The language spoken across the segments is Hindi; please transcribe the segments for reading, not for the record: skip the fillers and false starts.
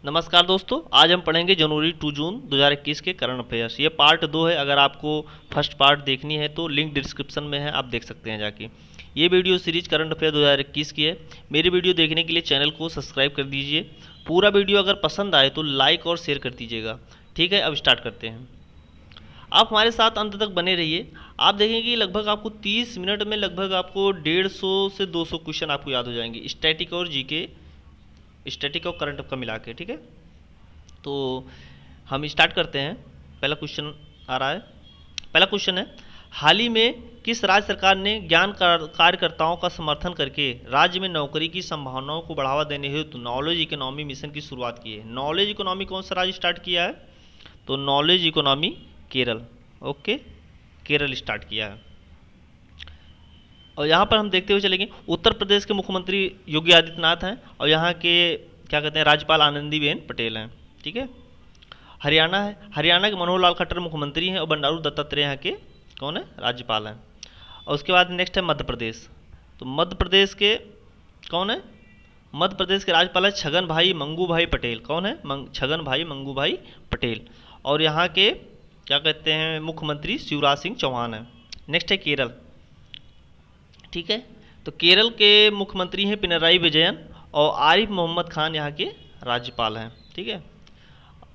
नमस्कार दोस्तों, आज हम पढ़ेंगे जनवरी 2 जून 2021 के करंट अफेयर्स। ये पार्ट 2 है। अगर आपको फर्स्ट पार्ट देखनी है तो लिंक डिस्क्रिप्शन में है, आप देख सकते हैं जाके। ये वीडियो सीरीज करंट अफेयर 2021 की है। मेरी वीडियो देखने के लिए चैनल को सब्सक्राइब कर दीजिए। पूरा वीडियो अगर पसंद आए तो लाइक और शेयर कर दीजिएगा। ठीक है, अब स्टार्ट करते हैं। आप हमारे साथ अंत तक बने रहिए। आप देखेंगे कि लगभग आपको 30 मिनट में लगभग आपको 150 से 200 क्वेश्चन आपको याद हो जाएंगे, स्टैटिक और जीके, स्टैटिक और करंट का मिला के। ठीक है, तो हम स्टार्ट करते हैं। पहला क्वेश्चन आ रहा है। पहला क्वेश्चन है, हाल ही में किस राज्य सरकार ने ज्ञान कार्यकर्ताओं का समर्थन करके राज्य में नौकरी की संभावनाओं को बढ़ावा देने हेतु नॉलेज इकोनॉमी मिशन की शुरुआत की है? नॉलेज इकोनॉमी कौन सा राज्य स्टार्ट किया है? तो knowledge economy Kerala. Okay, Kerala start किया है। और यहाँ पर हम देखते हुए चलेंगे, उत्तर प्रदेश के मुख्यमंत्री योगी आदित्यनाथ हैं और यहाँ के क्या कहते हैं राज्यपाल आनंदीबेन पटेल हैं। ठीक है। हरियाणा है, हरियाणा के मनोहर लाल खट्टर मुख्यमंत्री हैं और बंडारू दत्तात्रेय यहाँ के कौन है? राज्यपाल हैं। और उसके बाद नेक्स्ट है मध्य प्रदेश। तो मध्य प्रदेश के कौन है? मध्य प्रदेश के राज्यपाल है छगन भाई मंगू भाई पटेल। कौन है? छगन भाई मंगू भाई पटेल। और यहाँ के क्या कहते हैं मुख्यमंत्री शिवराज सिंह चौहान है। नेक्स्ट है केरल। ठीक है, तो केरल के मुख्यमंत्री हैं पिनराई विजयन और आरिफ मोहम्मद खान यहाँ के राज्यपाल हैं। ठीक है।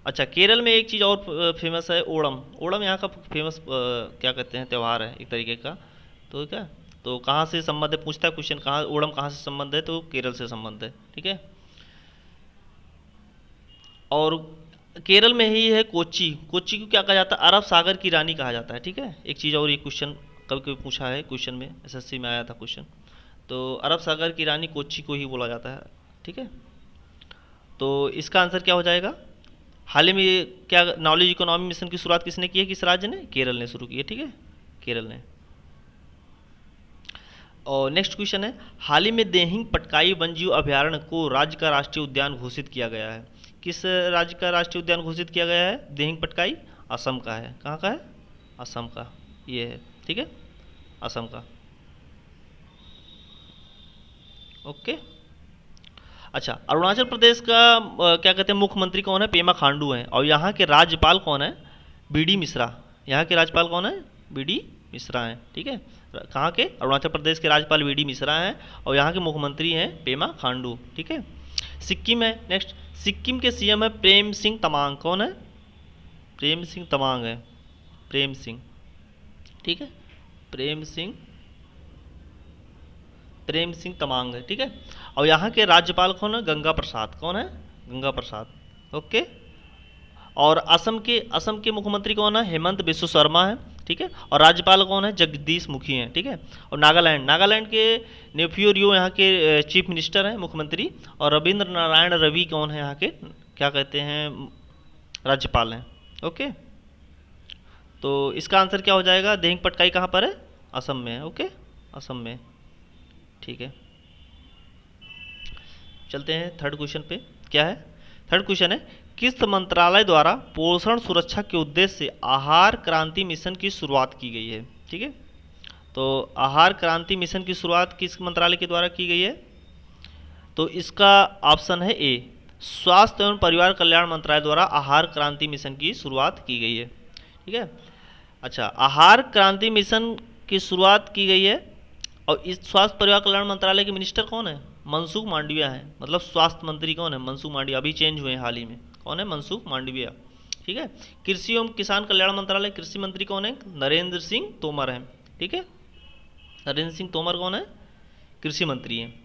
अच्छा, केरल में एक चीज़ और फेमस है, ओणम। ओणम यहाँ का फेमस क्या कहते हैं त्यौहार है एक तरीके का। तो क्या, तो कहाँ से संबंध है पूछता है क्वेश्चन, कहाँ ओणम कहाँ से संबंध है? तो केरल से संबंध है। ठीक है। और केरल में ही है कोच्चि। कोच्चि को क्या कहा जाता है? अरब सागर की रानी कहा जाता है। ठीक है। एक चीज़ और, ये क्वेश्चन कभी कभी पूछा है क्वेश्चन में, एसएससी में आया था क्वेश्चन। तो अरब सागर की रानी कोच्चि को ही बोला जाता है। ठीक है, तो इसका आंसर क्या हो जाएगा? हाल ही में क्या नॉलेज इकोनॉमी मिशन की शुरुआत किसने की है? किस राज्य ने? केरल ने शुरू की है। ठीक है, केरल ने। और नेक्स्ट क्वेश्चन है, हाल ही में देहिंग पटकाई वन्यजीव अभयारण्य को राज्य का राष्ट्रीय उद्यान घोषित किया गया है। किस राज्य का राष्ट्रीय उद्यान घोषित किया गया है? देहिंग पटकाई असम का है। कहाँ का है? असम का ये है। ठीक है, असम का। ओके। अच्छा, अरुणाचल प्रदेश का क्या कहते हैं मुख्यमंत्री कौन है? पेमा खांडू हैं। और यहाँ के राज्यपाल कौन है? बीडी मिश्रा। यहाँ के राज्यपाल कौन है? बीडी मिश्रा हैं। ठीक है, कहाँ के? अरुणाचल प्रदेश के राज्यपाल बीडी मिश्रा हैं और यहाँ के मुख्यमंत्री हैं पेमा खांडू। ठीक है। सिक्किम है नेक्स्ट। सिक्किम के सीएम है प्रेम सिंह तमांग। कौन है? प्रेम सिंह तमांग है। प्रेम सिंह। ठीक है, प्रेम सिंह, प्रेम सिंह तमांग है। ठीक है। और यहाँ के राज्यपाल कौन है? गंगा प्रसाद। कौन है? गंगा प्रसाद। ओके। और असम के मुख्यमंत्री कौन है? हेमंत बिश्व शर्मा है। ठीक है। और राज्यपाल कौन है? जगदीश मुखी हैं। ठीक है। और नागालैंड, नागालैंड के नेफ्यू रियो यहाँ के चीफ मिनिस्टर हैं, मुख्यमंत्री। और रविंद्र नारायण रवि कौन है? यहाँ के क्या कहते हैं राज्यपाल हैं। ओके, तो इसका आंसर क्या हो जाएगा? देहिंग पटकाई कहाँ पर है? असम में है। ओके, असम में। ठीक है, चलते हैं थर्ड क्वेश्चन पे। क्या है? थर्ड क्वेश्चन है, किस मंत्रालय द्वारा पोषण सुरक्षा के उद्देश्य से आहार क्रांति मिशन की शुरुआत की गई है? ठीक है, तो आहार क्रांति मिशन की शुरुआत किस मंत्रालय के द्वारा की गई है? तो इसका ऑप्शन है ए, स्वास्थ्य एवं परिवार कल्याण मंत्रालय द्वारा आहार क्रांति मिशन की शुरुआत की गई है। ठीक है। अच्छा, आहार क्रांति मिशन की शुरुआत की गई है और इस स्वास्थ्य परिवार कल्याण मंत्रालय के मिनिस्टर कौन है? मनसुख मांडविया है। मतलब स्वास्थ्य मंत्री कौन है? मनसुख मांडविया। अभी चेंज हुए हैं हाल ही में। कौन है? मनसुख मांडविया। ठीक है। कृषि एवं किसान कल्याण मंत्रालय, कृषि मंत्री कौन है? नरेंद्र सिंह तोमर हैं। ठीक है, नरेंद्र सिंह तोमर कौन है? कृषि मंत्री हैं।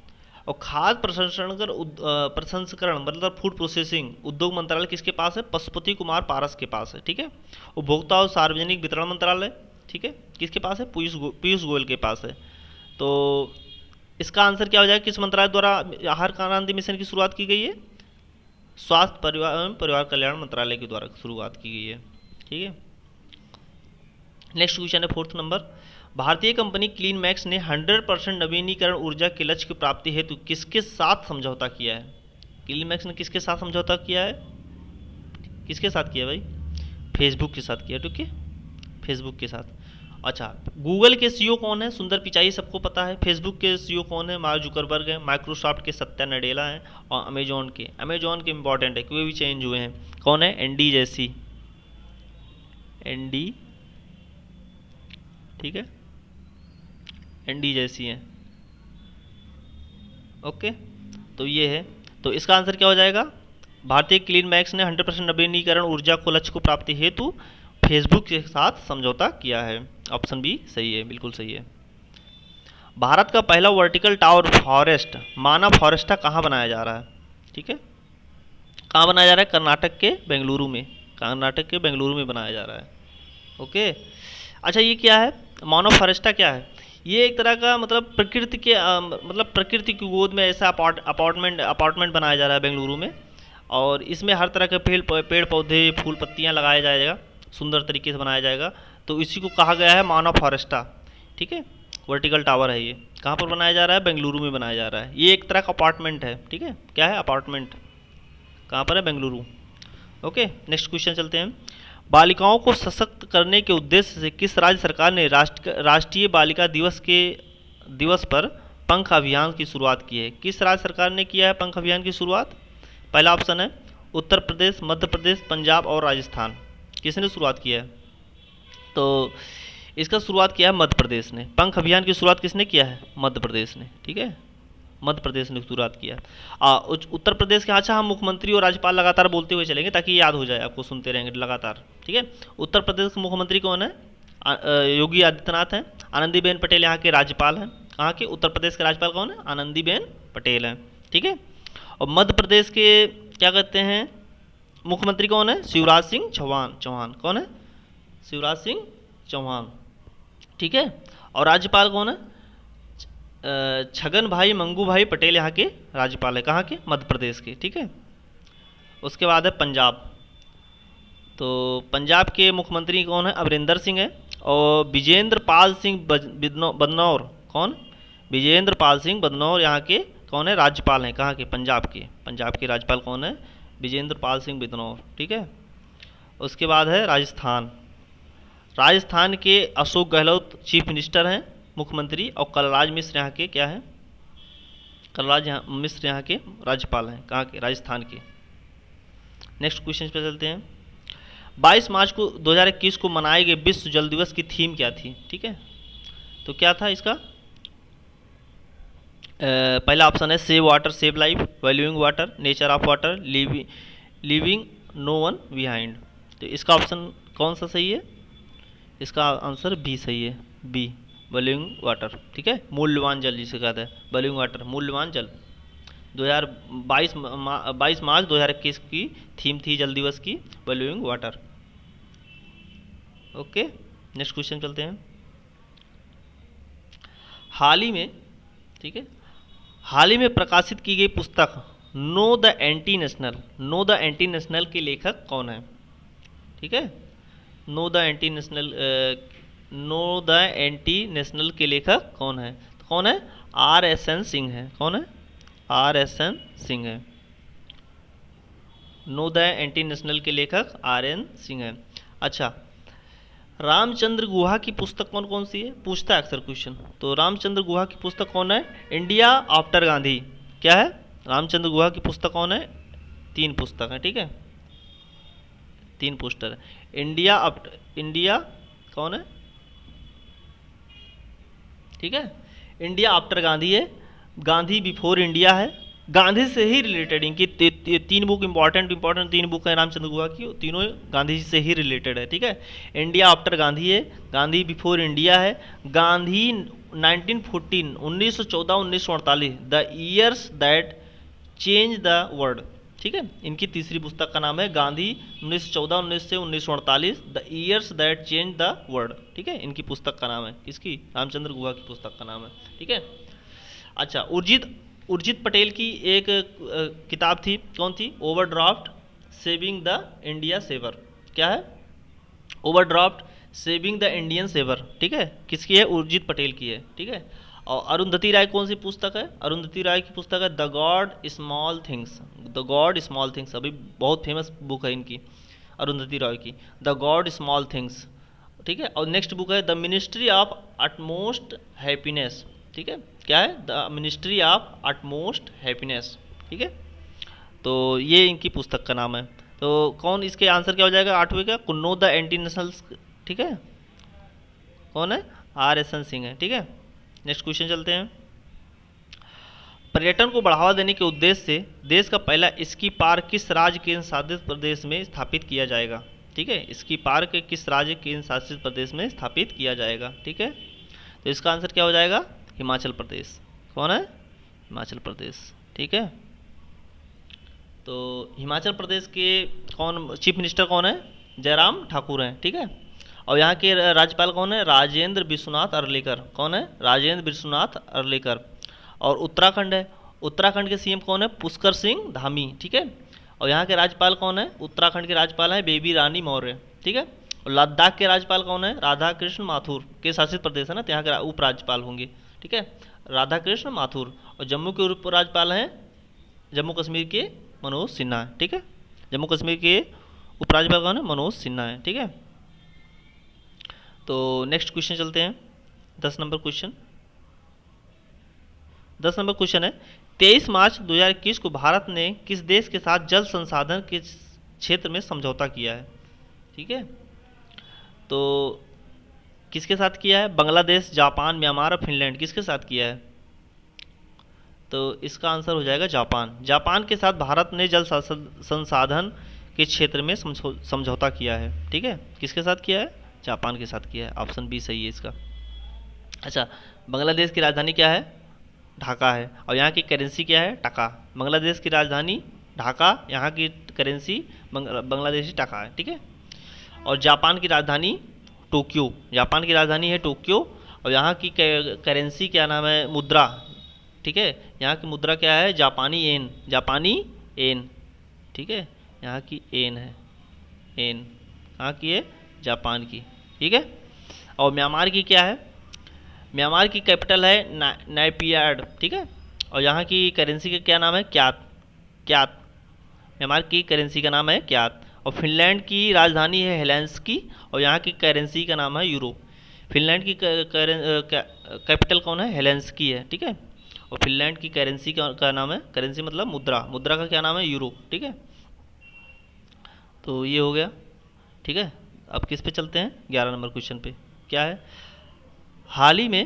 और खाद्य प्रसंस्करण मतलब फूड प्रोसेसिंग उद्योग मंत्रालय किसके पास है? पशुपति कुमार पारस के पास है। ठीक है। उपभोक्ता और सार्वजनिक वितरण मंत्रालय, ठीक है, किसके पास है? पीयूष गोयल के पास है। तो इसका आंसर क्या हो जाएगा? किस मंत्रालय द्वारा आहार क्रांति मिशन की शुरुआत की गई है? स्वास्थ्य परिवार एवं परिवार कल्याण मंत्रालय के द्वारा शुरुआत की गई है। ठीक है। नेक्स्ट क्वेश्चन है फोर्थ नंबर, भारतीय कंपनी क्लीन मैक्स ने 100% नवीनीकरण ऊर्जा के लक्ष्य की प्राप्ति हेतु किसके साथ समझौता किया है? क्लीन मैक्स ने किसके साथ समझौता किया है? किसके साथ किया भाई? फेसबुक के साथ किया। ठीक है, फेसबुक के साथ। अच्छा, गूगल के सीईओ कौन है? सुंदर पिचाई, सबको पता है। फेसबुक के सीईओ कौन है? मार्क जुकरबर्ग है। माइक्रोसॉफ्ट के सत्या नडेला हैं। और अमेजोन के इंपॉर्टेंट है क्योंकि भी चेंज हुए हैं। कौन है? एनडी जैसी, एनडी, ठीक है, एनडी जैसी है। ओके, तो ये है। तो इसका आंसर क्या हो जाएगा? भारतीय क्लीन मैक्स ने 100% नवीनीकरण ऊर्जा को लक्ष्य को प्राप्ति हेतु फेसबुक के साथ समझौता किया है। ऑप्शन बी सही है, बिल्कुल सही है। भारत का पहला वर्टिकल टावर फॉरेस्ट माना फॉरेस्टा कहाँ बनाया जा रहा है? ठीक है, कहाँ बनाया जा रहा है? कर्नाटक के बेंगलुरु में, कर्नाटक के बेंगलुरु में बनाया जा रहा है। ओके, अच्छा ये क्या है? मानो फॉरेस्टा क्या है? ये एक तरह का मतलब प्रकृति के मतलब प्रकृति की गोद में ऐसा अपार्टमेंट बनाया जा रहा है बेंगलुरु में। और इसमें हर तरह के पेड़ पौधे फूल पत्तियाँ लगाया जाएगा, सुंदर तरीके से बनाया जाएगा। तो इसी को कहा गया है मानो फॉरेस्टा। ठीक है, वर्टिकल टावर है ये। कहाँ पर बनाया जा रहा है? बेंगलुरु में बनाया जा रहा है। ये एक तरह का अपार्टमेंट है। ठीक है, क्या है? अपार्टमेंट। कहाँ पर है? बेंगलुरु। ओके, नेक्स्ट क्वेश्चन चलते हैं। बालिकाओं को सशक्त करने के उद्देश्य से किस राज्य सरकार ने राष्ट्रीय बालिका दिवस पर पंख अभियान की शुरुआत की है? किस राज्य सरकार ने किया है पंख अभियान की शुरुआत? पहला ऑप्शन है उत्तर प्रदेश, मध्य प्रदेश, पंजाब और राजस्थान। किसने शुरुआत किया है? तो इसका शुरुआत किया है मध्य प्रदेश ने। पंख अभियान की शुरुआत किसने किया है? मध्य प्रदेश ने। ठीक है, मध्य प्रदेश ने शुरुआत किया। उत्तर प्रदेश के, अच्छा हम मुख्यमंत्री और राज्यपाल लगातार बोलते हुए चलेंगे ताकि ये याद हो जाए, आपको सुनते रहेंगे लगातार। ठीक है, उत्तर प्रदेश के मुख्यमंत्री कौन है? योगी आदित्यनाथ हैं। आनंदीबेन पटेल यहाँ के राज्यपाल हैं। कहाँ के? उत्तर प्रदेश के राज्यपाल कौन है? आनंदीबेन पटेल हैं। ठीक है, और मध्य प्रदेश के क्या कहते हैं मुख्यमंत्री कौन है? शिवराज सिंह चौहान। कौन है? शिवराज सिंह चौहान। ठीक है, और राज्यपाल कौन है? छगन भाई मंगू भाई पटेल यहाँ के राज्यपाल है। कहाँ के? मध्य प्रदेश के। ठीक है, उसके बाद है पंजाब। तो पंजाब के मुख्यमंत्री कौन है? अमरिंदर सिंह है। और विजेंद्र पाल सिंह बदनौर। कौन? विजेंद्र पाल सिंह बदनौर यहाँ के कौन है? राज्यपाल हैं। कहाँ के? पंजाब के। पंजाब के राज्यपाल कौन है? विजेंद्र पाल सिंह बदनौर। ठीक है, उसके बाद है राजस्थान। राजस्थान के अशोक गहलोत चीफ मिनिस्टर हैं, मुख्यमंत्री। और कलराज मिश्र यहाँ के क्या हैं? कलराज मिश्र यहाँ के राज्यपाल हैं। कहाँ के? राजस्थान के। नेक्स्ट क्वेश्चन पे चलते हैं। 22 मार्च को 2021 को मनाए गए विश्व जल दिवस की थीम क्या थी? ठीक है, तो क्या था इसका? पहला ऑप्शन है save water save life, valuing water, nature of water, living no one behind. तो इसका ऑप्शन कौन सा सही है? इसका आंसर बी सही है, बी, वैल्यूइंग वाटर। ठीक है, मूल्यवान जल जिसे कहते हैं, वैल्यूइंग वाटर, मूल्यवान जल। 22 मार्च 2021 की थीम थी जल दिवस की valuing water. Okay, next question चलते हैं। हाल ही में, ठीक है, हाल ही में प्रकाशित की गई पुस्तक नो द एंटी नेशनल के लेखक कौन है? ठीक है, नो द एंटी नेशनल के लेखक कौन है? तो कौन है? RSN सिंह है। कौन है? RSN सिंह है। नो द एंटी नेशनल के लेखक RN सिंह है। अच्छा, रामचंद्र गुहा की पुस्तक कौन कौन सी है? पूछता है अक्सर क्वेश्चन। तो रामचंद्र गुहा की पुस्तक कौन है? India after Gandhi. क्या है? रामचंद्र गुहा की पुस्तक कौन है? 3 पुस्तक है। ठीक है, 3 पोस्टर है। इंडिया कौन है? ठीक है, इंडिया आफ्टर गांधी है, गांधी बिफोर इंडिया है, गांधी से ही रिलेटेड इनकी 3 बुक इंपॉर्टेंट 3 बुक है रामचंद्र गुहा की, तीनों गांधी जी से ही रिलेटेड है। ठीक है, इंडिया आफ्टर गांधी है, गांधी बिफोर इंडिया है, Gandhi 1914 1914 the years that change the world. ठीक है, इनकी तीसरी पुस्तक का नाम है गांधी 1914 से 1948 the years that change the world. ठीक है, इनकी पुस्तक का नाम है, किसकी? रामचंद्र गुहा की पुस्तक का नाम है। ठीक है, अच्छा, उर्जित पटेल की एक किताब थी, कौन थी? Overdraft saving the India saver. क्या है? Overdraft saving the Indian saver. ठीक है, किसकी है? उर्जित पटेल की है। ठीक है, और अरुंधति राय कौन सी पुस्तक है? अरुंधति राय की पुस्तक है द गॉड स्मॉल थिंग्स। अभी बहुत फेमस बुक है इनकी, अरुंधति राय की, द गॉड स्मॉल थिंग्स। ठीक है। और नेक्स्ट बुक है the ministry of utmost happiness. ठीक है, क्या है? The ministry of utmost happiness. ठीक है, तो ये इनकी पुस्तक का नाम है। तो कौन इसके आंसर क्या हो जाएगा आठवें का? Kunno the anti nationals. ठीक है, कौन है? आर एस एन सिंह है। ठीक है, नेक्स्ट क्वेश्चन चलते हैं। पर्यटन को बढ़ावा देने के उद्देश्य से देश का पहला स्की पार्क किस राज्य केंद्र शासित प्रदेश में स्थापित किया जाएगा? ठीक है, स्की पार्क किस राज्य केंद्र शासित प्रदेश में स्थापित किया जाएगा? ठीक है, तो इसका आंसर क्या हो जाएगा? हिमाचल प्रदेश। कौन है? हिमाचल प्रदेश। ठीक है, तो हिमाचल प्रदेश के कौन चीफ मिनिस्टर कौन है? जयराम ठाकुर हैं। ठीक है, और यहाँ के राज्यपाल कौन है? राजेंद्र विश्वनाथ अर्लेकर। कौन है? राजेंद्र विश्वनाथ अर्लेकर। और उत्तराखंड है, उत्तराखंड के सीएम कौन है? पुष्कर सिंह धामी। ठीक है, और यहाँ के राज्यपाल कौन है? उत्तराखंड के राज्यपाल हैं बेबी रानी मौर्य। ठीक है, और लद्दाख के राज्यपाल कौन है? राधा कृष्ण माथुर। के शासित प्रदेश है ना, तो यहाँ के उपराज्यपाल होंगे। ठीक है, राधा कृष्ण माथुर। और जम्मू के उपराज्यपाल हैं जम्मू कश्मीर के मनोज सिन्हा। ठीक है, जम्मू कश्मीर के उपराज्यपाल कौन है? मनोज सिन्हा है। ठीक है, तो नेक्स्ट क्वेश्चन चलते हैं। 10 नंबर क्वेश्चन। 10 नंबर क्वेश्चन है 23 मार्च 2021 को भारत ने किस देश के साथ जल संसाधन के क्षेत्र में समझौता किया है? ठीक है, तो किसके साथ किया है? बांग्लादेश, जापान, म्यांमार और फिनलैंड। किसके साथ किया है? तो इसका आंसर हो जाएगा जापान। जापान के साथ भारत ने जल संसाधन के क्षेत्र में समझौता किया है। ठीक है, किसके साथ किया है? जापान के साथ किया है। ऑप्शन बी सही है इसका। अच्छा, बांग्लादेश की राजधानी क्या है? ढाका है। और यहाँ की करेंसी क्या है? टका। बांग्लादेश की राजधानी ढाका, यहाँ की करेंसी बांग्लादेशी टका है। ठीक है, और जापान की राजधानी टोक्यो। जापान की राजधानी है टोक्यो, और यहाँ की करेंसी क्या नाम है? मुद्रा। ठीक है, यहाँ की मुद्रा क्या है? जापानी येन। जापानी येन। ठीक है, यहाँ की येन है, येन। कहाँ की है? जापान की। ठीक है, और म्यांमार की क्या है? म्यांमार की कैपिटल है नाइपियाड। ठीक है, और यहाँ की करेंसी का क्या नाम है? क्यात। क्यात। म्यांमार की करेंसी का नाम है क्यात। और फिनलैंड की राजधानी है हेलेंस्की, और यहाँ की करेंसी का नाम है यूरो। फिनलैंड की कैपिटल कौन है? हेलेंस्की है। ठीक है, और फिनलैंड की करेंसी का नाम है, करेंसी मतलब मुद्रा, मुद्रा का क्या नाम है? यूरो। ठीक है, तो ये हो गया। ठीक है, अब किस पे चलते हैं? 11 नंबर क्वेश्चन पे। क्या है? हाल ही में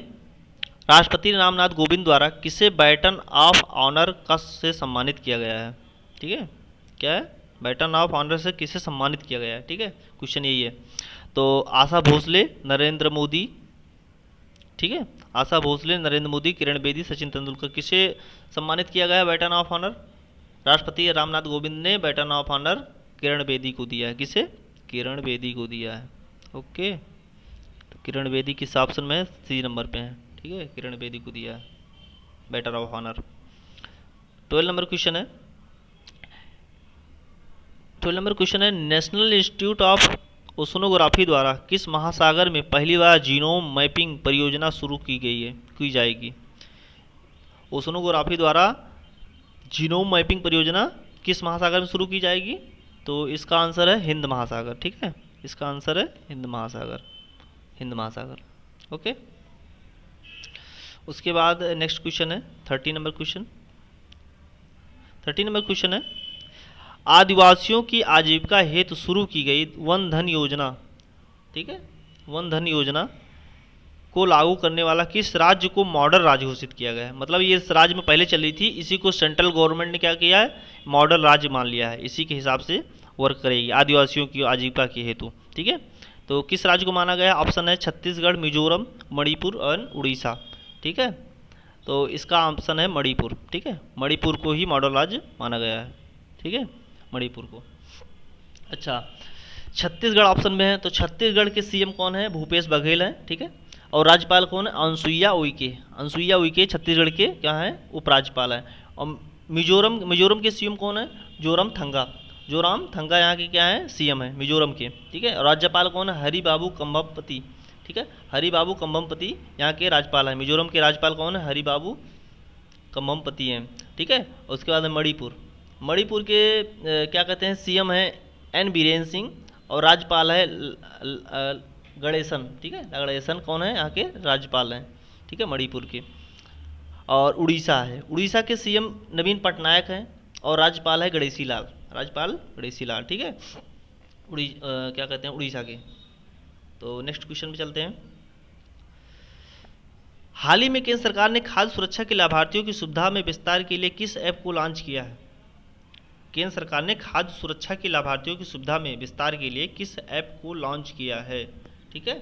राष्ट्रपति रामनाथ कोविंद द्वारा किसे बैटन ऑफ ऑनर का से सम्मानित किया गया है? ठीक है, क्या है? बैटन ऑफ ऑनर से किसे सम्मानित किया गया है? ठीक है, क्वेश्चन यही है। तो आशा भोसले, नरेंद्र मोदी। ठीक है, आशा भोसले, नरेंद्र मोदी, किरण बेदी, सचिन तेंदुलकर। किसे सम्मानित किया गया है बैटन ऑफ ऑनर? राष्ट्रपति रामनाथ कोविंद ने baton of honour Kiran Bedi को दिया है। किसे? किरण बेदी को दिया है। ओके, तो किरण बेदी किस ऑप्शन में है? सी नंबर पे है। ठीक है, किरण बेदी को दिया है बैटन ऑफ ऑनर। 12 नंबर क्वेश्चन है। 12 नंबर क्वेश्चन है नेशनल इंस्टीट्यूट ऑफ ओशनोग्राफी द्वारा किस महासागर में पहली बार जीनोम मैपिंग परियोजना शुरू की जाएगी? ओशनोग्राफी द्वारा जीनोम मैपिंग परियोजना किस महासागर में शुरू की जाएगी? तो इसका आंसर है हिंद महासागर। ठीक है, इसका आंसर है हिंद महासागर। हिंद महासागर। ओके, उसके बाद नेक्स्ट क्वेश्चन है 30 नंबर क्वेश्चन। 30 नंबर क्वेश्चन है आदिवासियों की आजीविका हेतु शुरू की गई वन धन योजना। ठीक है, वन धन योजना को लागू करने वाला किस राज्य को मॉडल राज्य घोषित किया गया है? मतलब ये इस राज्य में पहले चल रही थी, इसी को सेंट्रल गवर्नमेंट ने क्या किया है? मॉडल राज्य मान लिया है, इसी के हिसाब से वर्क करेगी आदिवासियों की आजीविका के हेतु। ठीक है, तो किस राज्य को माना गया? ऑप्शन है छत्तीसगढ़, मिजोरम, मणिपुर और उड़ीसा। ठीक है, तो इसका ऑप्शन है मणिपुर। ठीक है, मणिपुर को ही मॉडल राज्य माना गया है। ठीक है, मणिपुर को। अच्छा, छत्तीसगढ़ ऑप्शन में है, तो छत्तीसगढ़ के सीएम कौन है? भूपेश बघेल हैं। ठीक है, और राज्यपाल कौन है? अनसुईया उइके। अनसुईया उइके छत्तीसगढ़ के क्या हैं? उपराज्यपाल हैं। और मिजोरम के सीएम कौन है? जोरम थंगा। जोराम थंगा यहाँ के क्या है? सीएम है मिजोरम के। ठीक है, राज्यपाल कौन है? हरि बाबू कंभमपति। ठीक है, हरि बाबू कंभमपति यहाँ के राज्यपाल हैं। मिजोरम के राज्यपाल कौन है? हरि बाबू कंभमपति हैं। ठीक है, उसके बाद है मणिपुर। मणिपुर के क्या कहते हैं? सीएम है एन बीरेन सिंह, और राज्यपाल है गणेशन, ठीक है, गणेशन कौन है यहाँ के राज्यपाल हैं, ठीक है, मणिपुर के। और उड़ीसा है, उड़ीसा के सीएम नवीन पटनायक हैं और राज्यपाल है गणेशी लाल, राज्यपाल गणेशी लाल, ठीक है, क्या कहते हैं उड़ीसा के। तो नेक्स्ट क्वेश्चन पे चलते हैं। हाल ही में केंद्र सरकार ने खाद्य सुरक्षा के लाभार्थियों की सुविधा में विस्तार के लिए किस ऐप को लॉन्च किया है? केंद्र सरकार ने खाद्य सुरक्षा के लाभार्थियों की सुविधा में विस्तार के लिए किस ऐप को लॉन्च किया है, ठीक है।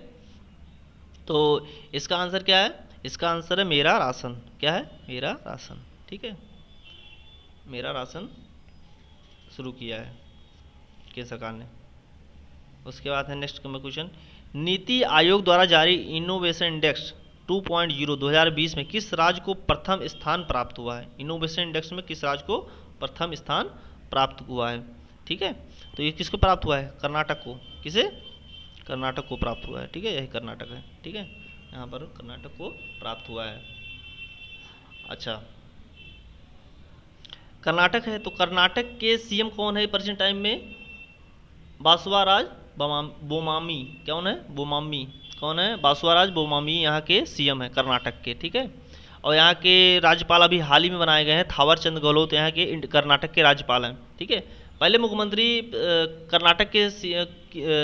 तो इसका आंसर क्या है? इसका आंसर है मेरा राशन। क्या है? मेरा राशन, ठीक है, मेरा राशन शुरू किया है केंद्र सरकार ने। उसके बाद है नेक्स्ट क्वेश्चन, नीति आयोग द्वारा जारी इनोवेशन इंडेक्स 2.0 2020 में किस राज्य को प्रथम स्थान प्राप्त हुआ है? इनोवेशन इंडेक्स में किस राज्य को प्रथम स्थान प्राप्त हुआ है, ठीक है। तो ये किसको प्राप्त हुआ है? कर्नाटक को। किसे? कर्नाटक को प्राप्त हुआ है, ठीक है, यही कर्नाटक है, ठीक है, यहाँ पर कर्नाटक को प्राप्त हुआ है। अच्छा, कर्नाटक है, तो कर्नाटक के सीएम कौन है प्रेजेंट टाइम में? बासवाराज बोमामी। कौन है? बोमामी। कौन है? बासवाराज बोमामी यहाँ के सीएम है कर्नाटक के, ठीक है। और यहाँ के राज्यपाल अभी हाल ही में बनाए गए हैं थावर चंद गहलोत, यहाँ के कर्नाटक के राज्यपाल हैं, ठीक है। पहले मुख्यमंत्री कर्नाटक के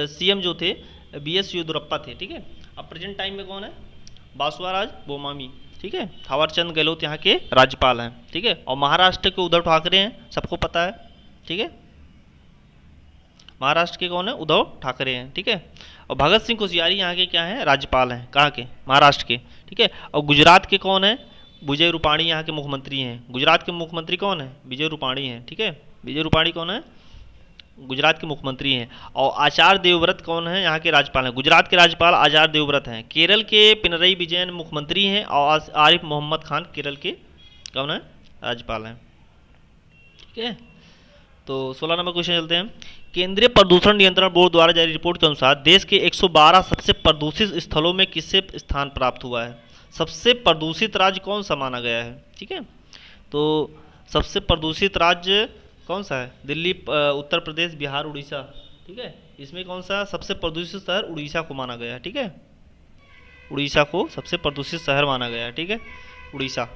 सीएम जो थे BS येदियुरप्पा थे, ठीक है। अब प्रेजेंट टाइम में कौन है? बासवाराज बोमामी, ठीक है, थावर चंद गहलोत यहाँ के राज्यपाल हैं, ठीक है। और महाराष्ट्र के उद्धव ठाकरे हैं, सबको पता है, ठीक है, महाराष्ट्र के कौन है? उद्धव ठाकरे हैं, ठीक है। और भगत सिंह कोश्यारी यहाँ के क्या हैं? राज्यपाल हैं, कहाँ के? महाराष्ट्र के, ठीक है। और गुजरात के कौन है? विजय रूपाणी यहाँ के मुख्यमंत्री हैं। गुजरात के मुख्यमंत्री कौन है? विजय रूपाणी हैं, ठीक है, विजय रूपाणी कौन है? गुजरात के मुख्यमंत्री हैं। और आचार्य देवव्रत कौन है? यहाँ के राज्यपाल हैं। गुजरात के राज्यपाल आचार्य देवव्रत हैं। केरल के पिनरई विजयन मुख्यमंत्री हैं और आरिफ मोहम्मद खान केरल के कौन है? राज्यपाल हैं, ठीक है। तो 16 नंबर क्वेश्चन चलते हैं। केंद्रीय प्रदूषण नियंत्रण बोर्ड द्वारा जारी रिपोर्ट के अनुसार देश के 112 सबसे प्रदूषित स्थलों में किससे स्थान प्राप्त हुआ है? सबसे प्रदूषित राज्य कौन सा माना गया है, ठीक है। तो सबसे प्रदूषित राज्य कौन सा है? दिल्ली, उत्तर प्रदेश, बिहार, उड़ीसा, ठीक है। इसमें कौन सा सबसे प्रदूषित शहर? उड़ीसा को माना गया है, ठीक है, उड़ीसा को सबसे प्रदूषित शहर माना गया है, ठीक है, उड़ीसा।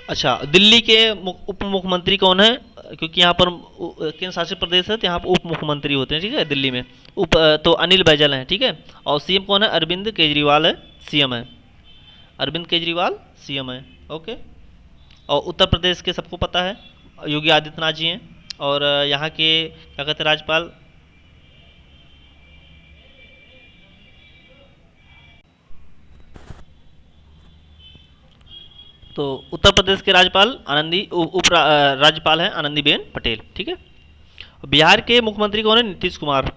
अच्छा, दिल्ली के उप मुख्यमंत्री कौन है? क्योंकि यहाँ पर केंद्र शासित प्रदेश है तो यहाँ पर उप मुख्यमंत्री होते हैं, ठीक है, दिल्ली में तो अनिल बैजल हैं, ठीक है। और सीएम कौन है? अरविंद केजरीवाल है, सीएम है, अरविंद केजरीवाल सीएम है, ओके। और उत्तर प्रदेश के सबको पता है योगी आदित्यनाथ जी हैं। और यहाँ के क्या कहते हैं राज्यपाल? तो उत्तर प्रदेश के राज्यपाल राज्यपाल हैं आनंदीबेन पटेल, ठीक है। बिहार के मुख्यमंत्री कौन है? नीतीश कुमार,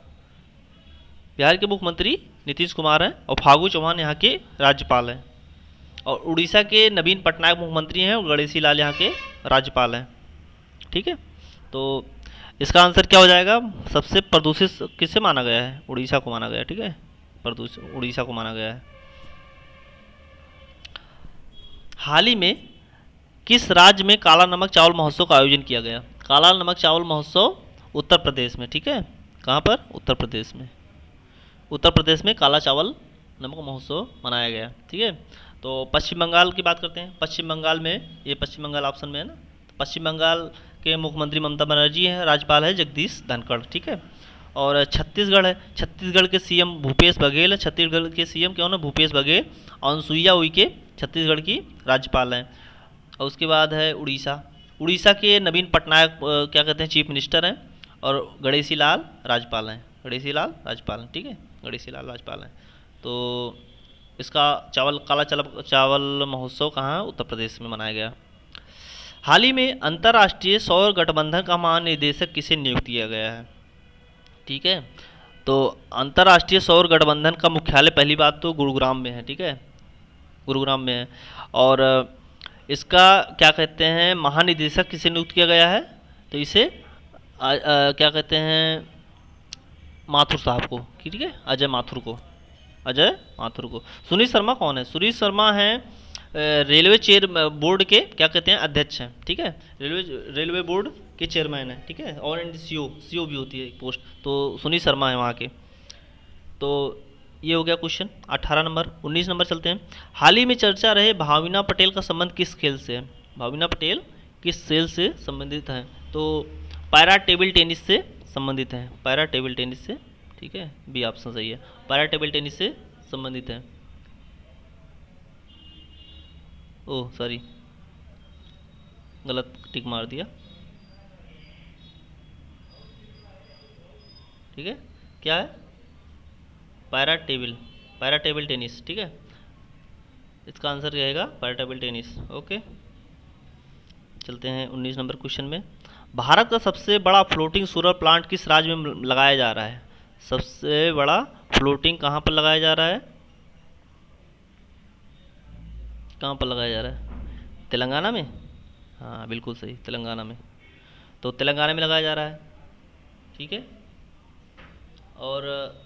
बिहार के मुख्यमंत्री नीतीश कुमार हैं। और फागू चौहान यहाँ के राज्यपाल हैं। और उड़ीसा के नवीन पटनायक मुख्यमंत्री हैं और गणेशी लाल यहाँ के राज्यपाल हैं, ठीक है। तो इसका आंसर क्या हो जाएगा? सबसे प्रदूषित किससे माना गया है? उड़ीसा को माना गया है, ठीक है, प्रदूषित उड़ीसा को माना गया है। हाल ही में किस राज्य में काला नमक चावल महोत्सव का आयोजन किया गया? काला नमक चावल महोत्सव उत्तर प्रदेश में, ठीक है, कहाँ पर? उत्तर प्रदेश में, उत्तर प्रदेश में काला चावल नमक महोत्सव मनाया गया, ठीक है। तो पश्चिम बंगाल की बात करते हैं। पश्चिम बंगाल में, ये पश्चिम बंगाल ऑप्शन में है ना, पश्चिम बंगाल के मुख्यमंत्री ममता बनर्जी हैं, राज्यपाल है जगदीश धनखड़, ठीक है। और छत्तीसगढ़ है, छत्तीसगढ़ के सीएम भूपेश बघेल है, छत्तीसगढ़ के सीएम कौन है? भूपेश बघेल। अनुसुईया उइके छत्तीसगढ़ की राज्यपाल हैं। और उसके बाद है उड़ीसा, उड़ीसा के नवीन पटनायक क्या कहते हैं? चीफ मिनिस्टर हैं। और गणेशी लाल राज्यपाल हैं, गणेशी लाल राज्यपाल हैं, ठीक है, गणेशी लाल राज्यपाल हैं। तो इसका काला चावल महोत्सव कहाँ? उत्तर प्रदेश में मनाया गया। हाल ही में अंतर्राष्ट्रीय सौर गठबंधन का महानिदेशक किसे नियुक्त किया गया है? ठीक है, तो अंतर्राष्ट्रीय सौर गठबंधन का मुख्यालय पहली बात तो गुरुग्राम में है, ठीक है, गुरुग्राम में है। और इसका क्या कहते हैं महानिदेशक किसे नियुक्त किया गया है? तो इसे क्या कहते हैं माथुर साहब को, ठीक है, अजय माथुर को, अजय माथुर को। सुनील शर्मा कौन है? सुनील शर्मा हैं रेलवे चेयर बोर्ड के क्या कहते हैं अध्यक्ष हैं, ठीक है, रेलवे बोर्ड के चेयरमैन हैं, ठीक है। और एंड सीओ भी होती है एक पोस्ट, तो सुनील शर्मा है वहाँ के, तो ये हो गया क्वेश्चन 18 नंबर। 19 नंबर चलते हैं। हाल ही में चर्चा रहे भाविना पटेल का संबंध किस खेल से है? भाविना पटेल किस खेल से संबंधित है? तो पैरा टेबल टेनिस से संबंधित है, पैरा टेबल टेनिस से, ठीक है, बी ऑप्शन सही है, पैरा टेबल टेनिस से संबंधित है। ओह सॉरी, गलत टिक मार दिया, ठीक है, क्या है? पैरा टेबल टेनिस, ठीक है, इसका आंसर रहेगा पैरा टेबल टेनिस। ओके, चलते हैं 19 नंबर क्वेश्चन में। भारत का सबसे बड़ा फ्लोटिंग सोलर प्लांट किस राज्य में लगाया जा रहा है? सबसे बड़ा फ्लोटिंग कहाँ पर लगाया जा रहा है? कहाँ पर लगाया जा रहा है? तेलंगाना में? हाँ बिल्कुल सही, तेलंगाना में। तो तेलंगाना में लगाया जा रहा है, ठीक है। और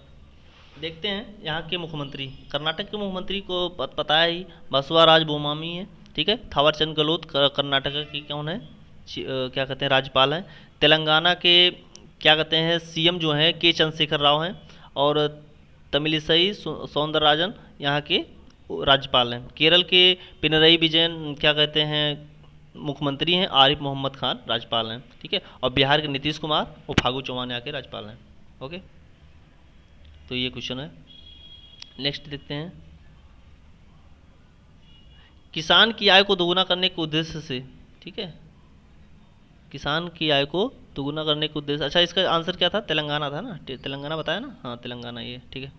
देखते हैं यहाँ के मुख्यमंत्री, कर्नाटक के मुख्यमंत्री को पता है ही, बसवराज बोम्माई है, ठीक है। थावरचंद गहलोत कर्नाटक के कौन है, क्या कहते हैं, राज्यपाल हैं। तेलंगाना के क्या कहते हैं, सीएम जो हैं के चंद्रशेखर राव हैं। और तमिलिसई सौंदरराजन यहाँ के राज्यपाल हैं। केरल के पिनरई विजयन क्या कहते हैं, मुख्यमंत्री हैं। आरिफ मोहम्मद खान राज्यपाल हैं, ठीक है। और बिहार के नीतीश कुमार और फागू चौहान यहाँ के राज्यपाल हैं। ओके, तो ये क्वेश्चन है। नेक्स्ट देखते हैं। किसान की आय को दोगुना करने के उद्देश्य से, ठीक है, किसान की आय को दोगुना करने के उद्देश्य, अच्छा इसका आंसर क्या था? तेलंगाना था ना, तेलंगाना बताया ना, हाँ तेलंगाना ये, ठीक है।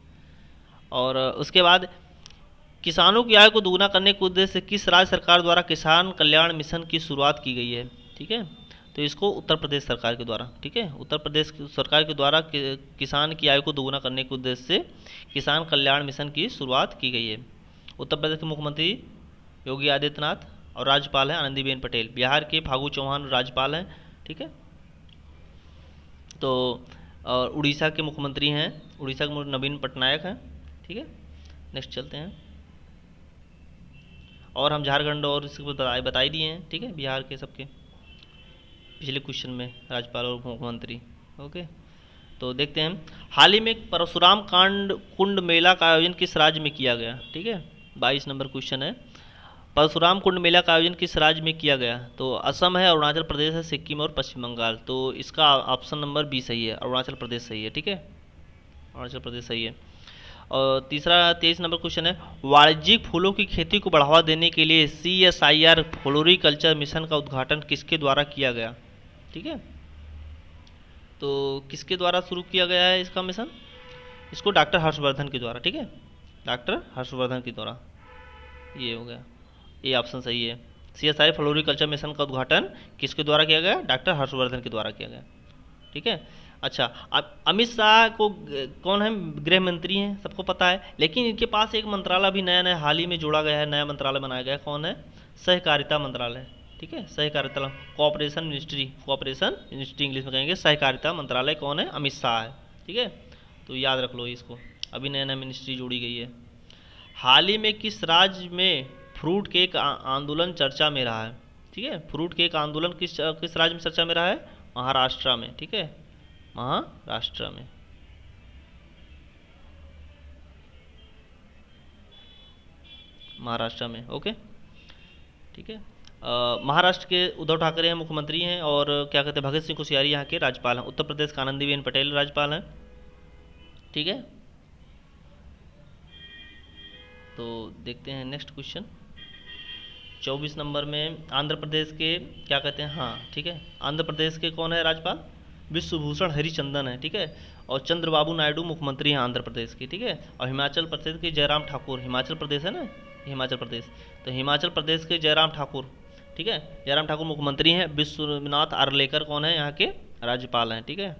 और उसके बाद किसानों की आय को दोगुना करने के उद्देश्य से किस राज्य सरकार द्वारा किसान कल्याण मिशन की शुरुआत की गई है? ठीक है, तो इसको उत्तर प्रदेश सरकार के द्वारा, ठीक है, उत्तर प्रदेश सरकार के द्वारा किसान की आय को दोगुना करने के उद्देश्य से किसान कल्याण मिशन की शुरुआत की गई है। उत्तर प्रदेश के मुख्यमंत्री योगी आदित्यनाथ और राज्यपाल हैं आनंदीबेन पटेल। बिहार के फागू चौहान राज्यपाल हैं, ठीक है। तो और उड़ीसा के मुख्यमंत्री हैं, उड़ीसा के नवीन पटनायक हैं, ठीक है। नेक्स्ट चलते हैं। और हम झारखंड और इसको बता ही दिए हैं, ठीक है, बिहार के सबके पिछले क्वेश्चन में राज्यपाल और मुख्यमंत्री। ओके, तो देखते हैं। हाल ही में परशुराम कुंड मेला का आयोजन किस राज्य में किया गया? ठीक है, 22 नंबर क्वेश्चन है। परशुराम कुंड मेला का आयोजन किस राज्य में किया गया? तो असम है, अरुणाचल प्रदेश है, सिक्किम और पश्चिम बंगाल। तो इसका ऑप्शन नंबर बी सही है, अरुणाचल प्रदेश सही है, ठीक है, अरुणाचल प्रदेश सही है। और तीसरा 23 नंबर क्वेश्चन है। वाणिज्यिक फूलों की खेती को बढ़ावा देने के लिए CSIR फ्लोरिकल्चर मिशन का उद्घाटन किसके द्वारा किया गया? ठीक है, तो किसके द्वारा शुरू किया गया है इसका मिशन? इसको डॉक्टर हर्षवर्धन के द्वारा, ठीक है, डॉक्टर हर्षवर्धन के द्वारा। ये हो गया, ये ऑप्शन सही है। CSIR फ्लोरिकल्चर मिशन का उद्घाटन किसके द्वारा किया गया? डॉक्टर हर्षवर्धन के द्वारा किया गया, ठीक है। अच्छा, अमित शाह को कौन है? गृह मंत्री हैं, सबको पता है। लेकिन इनके पास एक मंत्रालय भी नया नया हाल ही में जोड़ा गया है, नया मंत्रालय बनाया गया है। कौन है? सहकारिता मंत्रालय, ठीक है, सहकारिता, कोऑपरेशन मिनिस्ट्री इंग्लिश में कहेंगे। सहकारिता मंत्रालय कौन है? अमित शाह है, ठीक है, तो याद रख लो इसको। अभी नया नया मिनिस्ट्री जोड़ी गई है। हाल ही में किस राज्य में फ्रूट केक आंदोलन चर्चा में रहा है? ठीक है, फ्रूट केक आंदोलन किस राज्य में चर्चा में रहा है? महाराष्ट्र में, ठीक है, महाराष्ट्र में। महाराष्ट्र में, ओके, ठीक है। महाराष्ट्र के उद्धव ठाकरे हैं, मुख्यमंत्री हैं। और क्या कहते हैं, भगत सिंह कोश्यारी यहाँ के राज्यपाल हैं। उत्तर प्रदेश का आनंदीबेन पटेल राज्यपाल हैं, ठीक है। तो देखते हैं नेक्स्ट क्वेश्चन 24 नंबर में। आंध्र प्रदेश के क्या कहते हैं, हाँ ठीक है, आंध्र प्रदेश के कौन है राज्यपाल? विश्वभूषण हरिचंदन है, ठीक है। और चंद्रबाबू नायडू मुख्यमंत्री हैं आंध्र प्रदेश के, ठीक है। और हिमाचल प्रदेश के जयराम ठाकुर, हिमाचल प्रदेश है ना, हिमाचल प्रदेश, तो हिमाचल प्रदेश के जयराम ठाकुर, ठीक है, जयराम ठाकुर मुख्यमंत्री हैं। विश्वनाथ आर्लेकर कौन है? यहाँ के राज्यपाल हैं, ठीक है।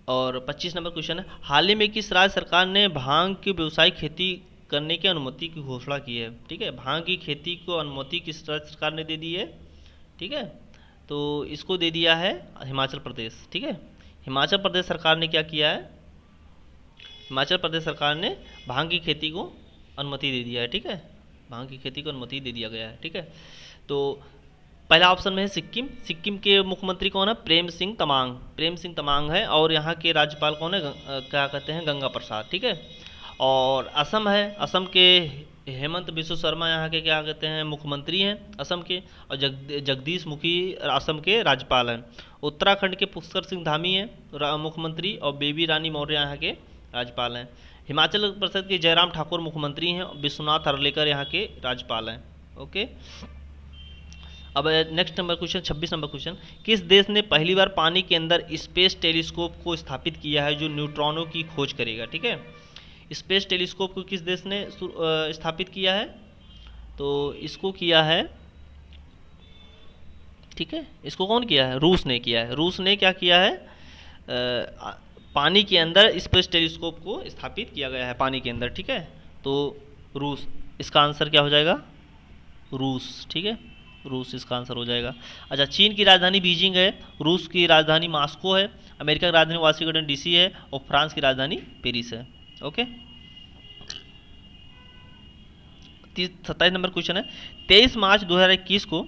और 25 नंबर क्वेश्चन है। हाल ही में किस राज्य सरकार ने भांग की व्यावसायिक खेती करने की अनुमति की घोषणा की है? ठीक है, भांग की खेती को अनुमति किस राज्य सरकार ने दे दी है? ठीक है, तो इसको दे दिया है हिमाचल प्रदेश, ठीक है। हिमाचल प्रदेश सरकार ने क्या किया है? हिमाचल प्रदेश सरकार ने भांग की खेती को अनुमति दे दिया है, ठीक है, भांग की खेती को अनुमति दे दिया गया है, ठीक है। तो पहला ऑप्शन में है सिक्किम। सिक्किम के मुख्यमंत्री कौन है? प्रेम सिंह तमांग। प्रेम सिंह तमांग है। और यहाँ के राज्यपाल कौन है? क्या कहते हैं? गंगा प्रसाद। ठीक है। और असम है। असम के हेमंत बिश्व शर्मा यहाँ के क्या कहते हैं? मुख्यमंत्री हैं असम के। और जगदीश मुखी असम के राज्यपाल हैं। उत्तराखंड के पुष्कर सिंह धामी हैं मुख्यमंत्री। और बेबी रानी मौर्य यहाँ के राज्यपाल हैं। हिमाचल प्रदेश के जयराम ठाकुर मुख्यमंत्री हैं। विश्वनाथ हर्लेकर यहाँ के राज्यपाल हैं। ओके। अब next number question, 26 number question, किस देश ने पहली बार पानी के अंदर स्पेस टेलीस्कोप को स्थापित किया है जो न्यूट्रॉनों की खोज करेगा? ठीक है। स्पेस टेलीस्कोप को किस देश ने स्थापित किया है? तो इसको किया है, ठीक है, इसको कौन किया है? रूस ने किया है। रूस ने क्या किया है? पानी के अंदर स्पेस टेलीस्कोप को स्थापित किया गया है पानी के अंदर। ठीक है। तो रूस, इसका आंसर क्या हो जाएगा? रूस। ठीक है, रूस इसका आंसर हो जाएगा। अच्छा, चीन की राजधानी बीजिंग है। रूस की राजधानी मॉस्को है। अमेरिका की राजधानी वाशिंगटन डीसी है। और फ्रांस की राजधानी पेरिस है। ओके। 27 नंबर क्वेश्चन है, 23 मार्च 2021 को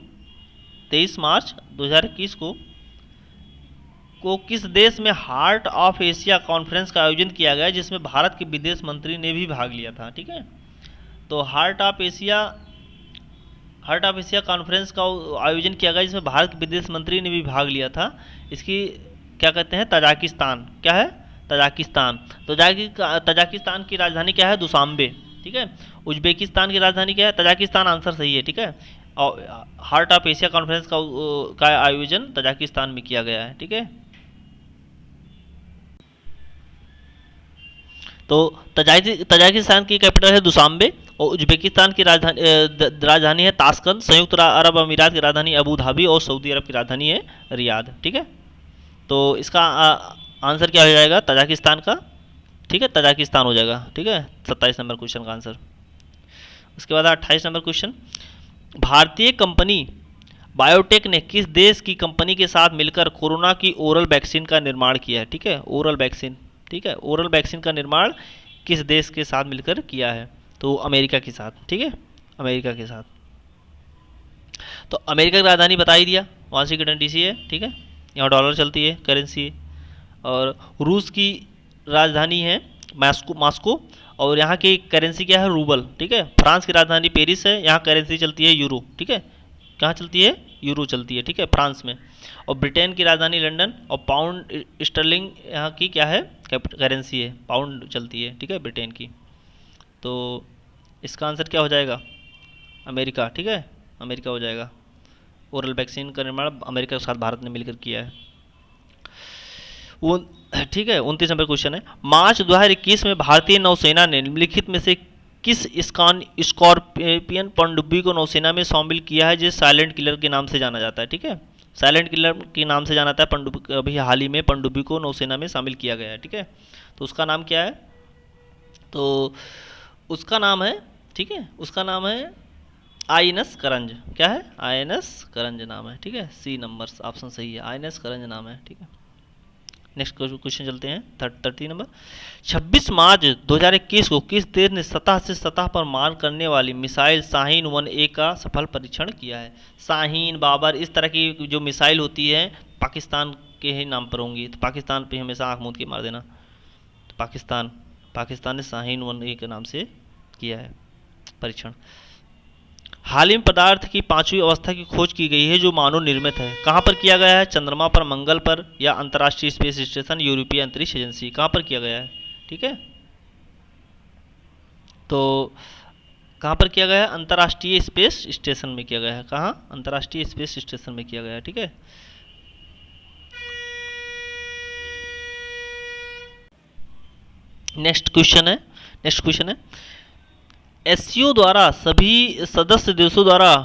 23 मार्च 2021 को किस देश में हार्ट ऑफ एशिया कॉन्फ्रेंस का आयोजन किया गया जिसमें भारत के विदेश मंत्री ने भी भाग लिया था? ठीक है। तो हार्ट ऑफ एशिया कॉन्फ्रेंस का आयोजन किया गया जिसमें भारत के विदेश मंत्री ने भी भाग लिया था। इसकी क्या कहते हैं? तजाकिस्तान। क्या है? तजाकिस्तान। तजाकिस्तान की राजधानी क्या है? दुशांबे। ठीक है। उज्बेकिस्तान की राजधानी क्या है? तजाकिस्तान आंसर सही है। ठीक है। और हार्ट ऑफ एशिया कॉन्फ्रेंस का आयोजन तजाकिस्तान में किया गया है। ठीक है। तो तजाकिस्तान की कैपिटल है दुशांबे। और उज्बेकिस्तान की राजधानी है ताशकंद। संयुक्त अरब अमीरात की राजधानी अबू धाबी। और सऊदी अरब की राजधानी है रियाद। ठीक है। तो इसका आंसर क्या हो जाएगा तजाकिस्तान का? ठीक है, तजाकिस्तान हो जाएगा। ठीक है, 27 नंबर क्वेश्चन का आंसर। उसके बाद 28 नंबर क्वेश्चन, भारतीय कंपनी बायोटेक ने किस देश की कंपनी के साथ मिलकर कोरोना की ओरल वैक्सीन का निर्माण किया है? ठीक है, ओरल वैक्सीन। ठीक है, ओरल वैक्सीन का निर्माण किस देश के साथ मिलकर किया है? तो अमेरिका के साथ। ठीक है, अमेरिका के साथ। तो अमेरिका की राजधानी बता ही दिया, वाशिंगटन डीसी है। ठीक है, यहाँ डॉलर चलती है, करेंसी है। और रूस की राजधानी है मॉस्को। और यहाँ की करेंसी क्या है? रूबल। ठीक है। फ्रांस की राजधानी पेरिस है। यहाँ करेंसी चलती है यूरो। ठीक है, कहाँ चलती है? यूरो चलती है। ठीक है, फ्रांस में। और ब्रिटेन की राजधानी लंदन। और पाउंड स्टर्लिंग यहाँ की क्या है? करेंसी है, पाउंड चलती है। ठीक है, ब्रिटेन की। तो इसका आंसर क्या हो जाएगा? अमेरिका। ठीक है, अमेरिका हो जाएगा। ओरल वैक्सीन का निर्माण अमेरिका के साथ भारत ने मिलकर किया है। वो ठीक है, 29 नंबर क्वेश्चन है, मार्च 2021 में भारतीय नौसेना ने निम्नलिखित में से किस स्कॉर्पियन पनडुब्बी को नौसेना में शामिल किया है जिसे साइलेंट किलर के नाम से जाना जाता है? ठीक है, साइलेंट किलर के नाम से जाना जाता है पनडुब्बी। अभी हाल ही में पनडुब्बी को नौसेना में शामिल किया गया है। ठीक है, तो उसका नाम क्या है? तो उसका नाम है, ठीक है, उसका नाम है INS करंज। क्या है? INS करंज नाम है। ठीक है, सी नंबर ऑप्शन सही है, INS करंज नाम है। ठीक है, नेक्स्ट क्वेश्चन चलते हैं 30 नंबर, 26 मार्च 2021 को किस देश ने सतह से सतह पर मार करने वाली मिसाइल शाहीन 1A का सफल परीक्षण किया है? शाहीन, बाबर, इस तरह की जो मिसाइल होती है पाकिस्तान के ही नाम पर होंगी, तो पाकिस्तान पे हमेशा आँख मूंद के मार देना। तो पाकिस्तान ने शाहीन 1A के नाम से किया है परीक्षण। हाल ही में पदार्थ की 5वीं अवस्था की खोज की गई है जो मानव निर्मित है। कहाँ पर किया गया है? चंद्रमा पर, मंगल पर, या अंतर्राष्ट्रीय स्पेस स्टेशन, यूरोपीय अंतरिक्ष एजेंसी, कहाँ पर किया गया है? ठीक है, तो कहाँ पर किया गया है? अंतर्राष्ट्रीय स्पेस स्टेशन में किया गया है। कहाँ? अंतर्राष्ट्रीय स्पेस स्टेशन में किया गया है। ठीक है, नेक्स्ट क्वेश्चन है SCO द्वारा सभी सदस्य देशों द्वारा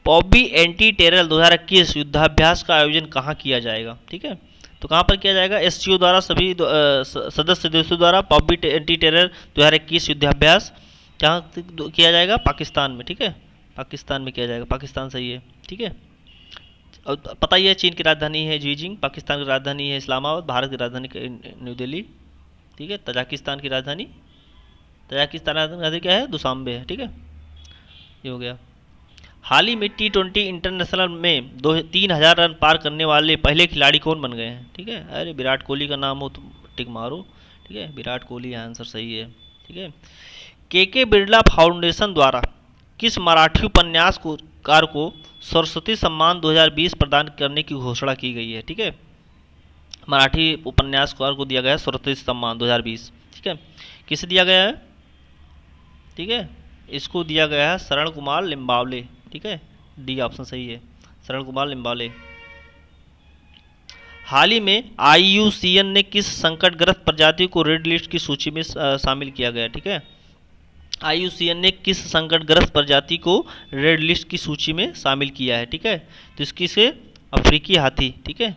पॉबी एंटी टेरर 2021 युद्धाभ्यास का आयोजन कहाँ किया जाएगा? ठीक है, तो कहाँ पर किया जाएगा? SCO द्वारा सभी सदस्य देशों द्वारा पॉबी एंटी टेरर 2021 युद्धाभ्यास कहाँ किया जाएगा? पाकिस्तान में। ठीक है, पाकिस्तान में किया जाएगा। पाकिस्तान सही है। ठीक है, और पता ही है चीन की राजधानी है बीजिंग, पाकिस्तान की राजधानी है इस्लामाबाद, भारत की राजधानी न्यू दिल्ली। ठीक है, तजाकिस्तान की राजधानी क्या है? दुशांबे है। ठीक है, ये हो गया। हाल ही में T20 इंटरनेशनल में 3,000 रन पार करने वाले पहले खिलाड़ी कौन बन गए हैं? ठीक है, अरे विराट कोहली का नाम हो तो टिक मारो। ठीक है, विराट कोहली आंसर सही है। ठीक है, के बिरला फाउंडेशन द्वारा किस मराठी उपन्यासकार को सरस्वती सम्मान 2020 प्रदान करने की घोषणा की गई है? ठीक है, मराठी उपन्यासकार को दिया गया है सरस्वती सम्मान 2020। ठीक है, किसे दिया गया है? ठीक है, इसको दिया गया है शरण कुमार लिम्बावले। ठीक है, डी ऑप्शन सही है, शरण कुमार लिम्बावले। हाल ही में IUCN ने किस संकटग्रस्त प्रजाति को रेड लिस्ट की सूची में शामिल किया गया? ठीक है, IUCN ने किस संकटग्रस्त प्रजाति को रेड लिस्ट की सूची में शामिल किया है? ठीक है, तो इसकी से अफ्रीकी हाथी। ठीक है,